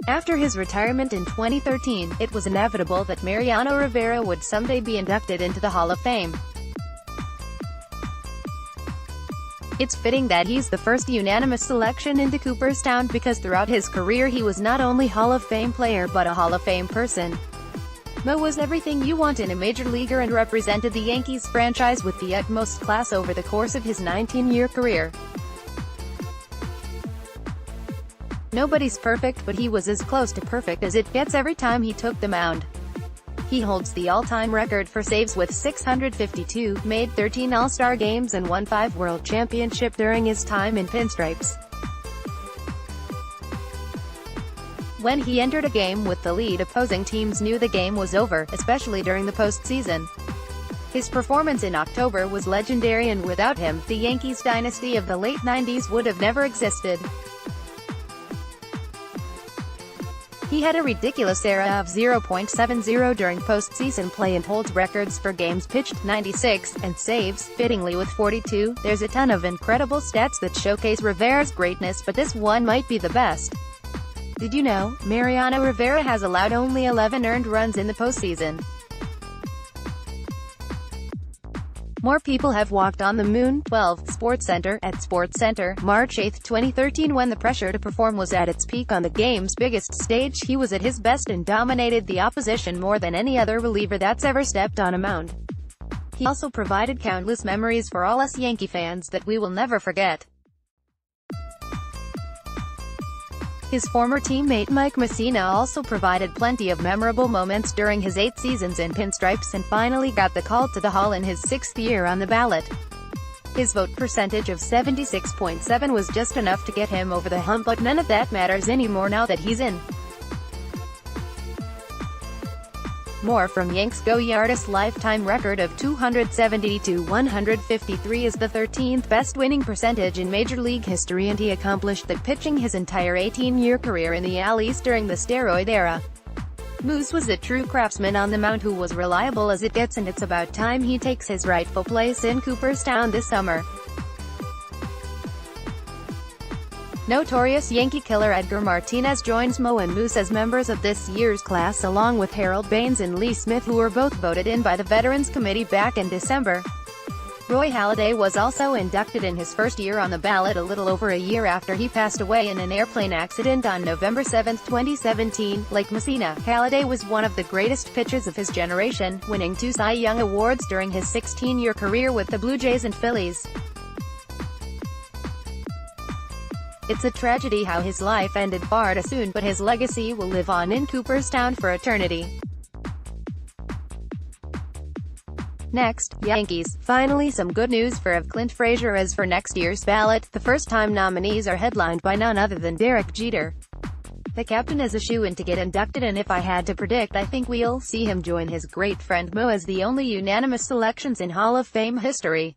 After his retirement in 2013, it was inevitable that Mariano Rivera would someday be inducted into the Hall of Fame. It's fitting that he's the first unanimous selection into Cooperstown because throughout his career he was not only Hall of Fame player but a Hall of Fame person. Mo was everything you want in a major leaguer and represented the Yankees franchise with the utmost class over the course of his 19-year career. Nobody's perfect, but he was as close to perfect as it gets every time he took the mound. He holds the all-time record for saves with 652, made 13 All-Star games and won 5 World Championship during his time in pinstripes. When he entered a game with the lead, opposing teams knew the game was over, especially during the postseason. His performance in October was legendary, and without him, the Yankees dynasty of the late 90s would have never existed. He had a ridiculous era of 0.70 during postseason play and holds records for games pitched, 96, and saves, fittingly with 42. There's a ton of incredible stats that showcase Rivera's greatness, but this one might be the best. Did you know, Mariano Rivera has allowed only 11 earned runs in the postseason? More people have walked on the moon. 12. SportsCenter. At SportsCenter, March 8, 2013, when the pressure to perform was at its peak on the game's biggest stage, he was at his best and dominated the opposition more than any other reliever that's ever stepped on a mound. He also provided countless memories for all us Yankee fans that we will never forget. His former teammate Mike Mussina also provided plenty of memorable moments during his 8 seasons in pinstripes and finally got the call to the Hall in his 6th year on the ballot. His vote percentage of 76.7 was just enough to get him over the hump, but none of that matters anymore now that he's in. More from Yanks Go. Yardis' lifetime record of 270-153 is the 13th best winning percentage in Major League history, and he accomplished that pitching his entire 18-year career in the AL East during the steroid era. Moose was a true craftsman on the mound who was reliable as it gets, and it's about time he takes his rightful place in Cooperstown this summer. Notorious Yankee killer Edgar Martinez joins Mo and Moose as members of this year's class, along with Harold Baines and Lee Smith, who were both voted in by the Veterans Committee back in December. Roy Halladay was also inducted in his first year on the ballot a little over a year after he passed away in an airplane accident on November 7, 2017. Like Mussina, Halladay was one of the greatest pitchers of his generation, winning 2 Cy Young Awards during his 16-year career with the Blue Jays and Phillies. It's a tragedy how his life ended far too soon, but his legacy will live on in Cooperstown for eternity. Next, Yankees. Finally, some good news for Clint Frazier as for next year's ballot. The first-time nominees are headlined by none other than Derek Jeter. The captain is a shoo-in to get inducted, and if I had to predict, I think we'll see him join his great friend Mo as the only unanimous selections in Hall of Fame history.